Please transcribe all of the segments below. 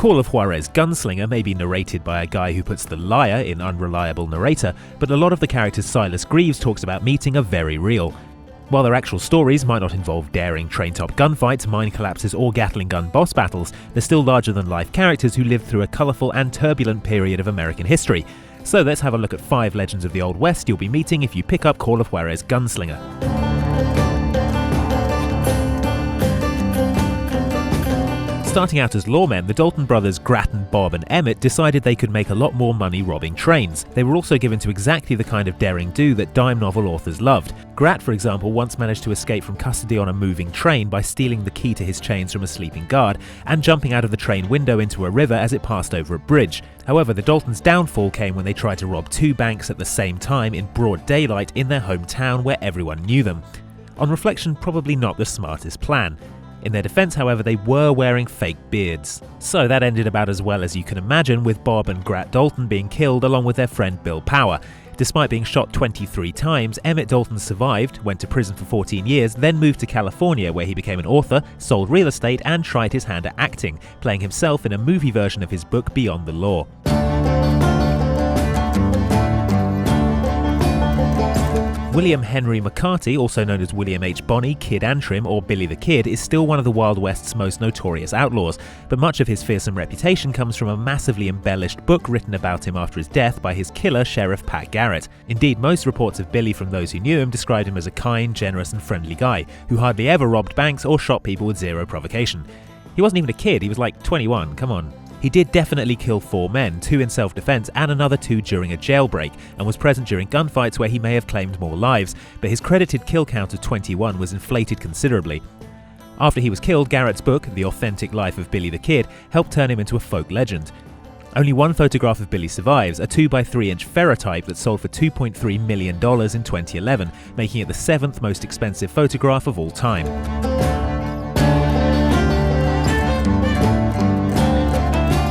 Call of Juarez, Gunslinger may be narrated by a guy who puts the liar in unreliable narrator, but a lot of the characters Silas Greaves talks about meeting are very real. While their actual stories might not involve daring train-top gunfights, mine collapses or Gatling gun boss battles, they're still larger-than-life characters who lived through a colourful and turbulent period of American history. So let's have a look at 5 legends of the Old West you'll be meeting if you pick up Call of Juarez, Gunslinger. Starting out as lawmen, the Dalton brothers Grattan, Bob and Emmett decided they could make a lot more money robbing trains. They were also given to exactly the kind of daring-do that dime novel authors loved. Grat, for example, once managed to escape from custody on a moving train by stealing the key to his chains from a sleeping guard and jumping out of the train window into a river as it passed over a bridge. However, the Daltons' downfall came when they tried to rob 2 banks at the same time in broad daylight in their hometown where everyone knew them. On reflection, probably not the smartest plan. In their defense, however, they were wearing fake beards. So that ended about as well as you can imagine, with Bob and Grat Dalton being killed along with their friend Bill Power. Despite being shot 23 times, Emmett Dalton survived, went to prison for 14 years, then moved to California where he became an author, sold real estate and tried his hand at acting, playing himself in a movie version of his book Beyond the Law. William Henry McCarty, also known as William H. Bonney, Kid Antrim, or Billy the Kid, is still one of the Wild West's most notorious outlaws, but much of his fearsome reputation comes from a massively embellished book written about him after his death by his killer, Sheriff Pat Garrett. Indeed, most reports of Billy from those who knew him described him as a kind, generous and friendly guy, who hardly ever robbed banks or shot people with zero provocation. He wasn't even a kid, he was like 21, come on. He did definitely kill 4 men, 2 in self-defense and another 2 during a jailbreak, and was present during gunfights where he may have claimed more lives, but his credited kill count of 21 was inflated considerably. After he was killed, Garrett's book, The Authentic Life of Billy the Kid, helped turn him into a folk legend. Only one photograph of Billy survives, a 2x3-inch ferrotype that sold for $2.3 million in 2011, making it the 7th most expensive photograph of all time.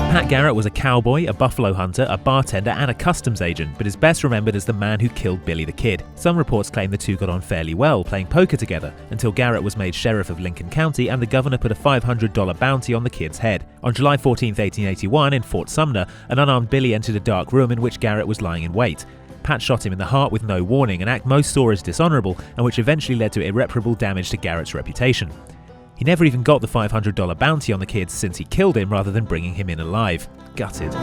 Pat Garrett was a cowboy, a buffalo hunter, a bartender and a customs agent, but is best remembered as the man who killed Billy the Kid. Some reports claim the two got on fairly well, playing poker together, until Garrett was made sheriff of Lincoln County and the governor put a $500 bounty on the kid's head. On July 14, 1881, in Fort Sumner, an unarmed Billy entered a dark room in which Garrett was lying in wait. Pat shot him in the heart with no warning, an act most saw as dishonorable and which eventually led to irreparable damage to Garrett's reputation. He never even got the $500 bounty on the kid since he killed him rather than bringing him in alive. Gutted.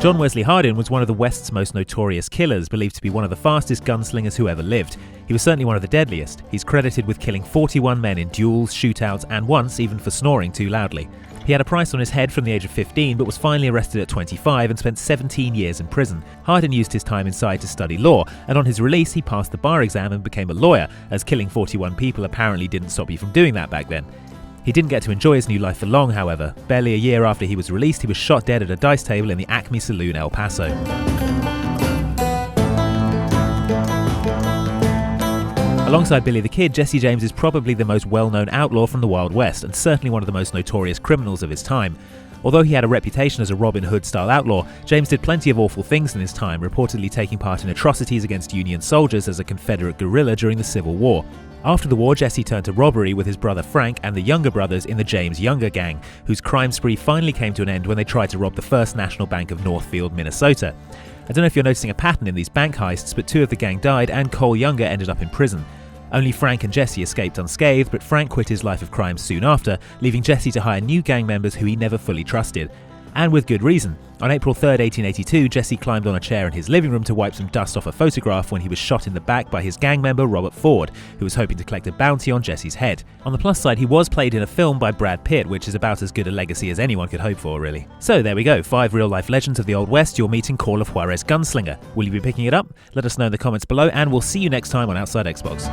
John Wesley Hardin was one of the West's most notorious killers, believed to be one of the fastest gunslingers who ever lived. He was certainly one of the deadliest. He's credited with killing 41 men in duels, shootouts, and once even for snoring too loudly. He had a price on his head from the age of 15, but was finally arrested at 25 and spent 17 years in prison. Hardin used his time inside to study law, and on his release he passed the bar exam and became a lawyer, as killing 41 people apparently didn't stop you from doing that back then. He didn't get to enjoy his new life for long, however. Barely a year after he was released, he was shot dead at a dice table in the Acme Saloon, El Paso. Alongside Billy the Kid, Jesse James is probably the most well-known outlaw from the Wild West, and certainly one of the most notorious criminals of his time. Although he had a reputation as a Robin Hood-style outlaw, James did plenty of awful things in his time, reportedly taking part in atrocities against Union soldiers as a Confederate guerrilla during the Civil War. After the war, Jesse turned to robbery with his brother Frank and the Younger brothers in the James Younger Gang, whose crime spree finally came to an end when they tried to rob the First National Bank of Northfield, Minnesota. I don't know if you're noticing a pattern in these bank heists, but 2 of the gang died and Cole Younger ended up in prison. Only Frank and Jesse escaped unscathed, but Frank quit his life of crime soon after, leaving Jesse to hire new gang members who he never fully trusted. And with good reason. On April 3, 1882, Jesse climbed on a chair in his living room to wipe some dust off a photograph when he was shot in the back by his gang member Robert Ford, who was hoping to collect a bounty on Jesse's head. On the plus side, he was played in a film by Brad Pitt, which is about as good a legacy as anyone could hope for, really. So there we go, 5 real-life legends of the Old West you'll meet in Call of Juarez, Gunslinger. Will you be picking it up? Let us know in the comments below, and we'll see you next time on Outside Xbox.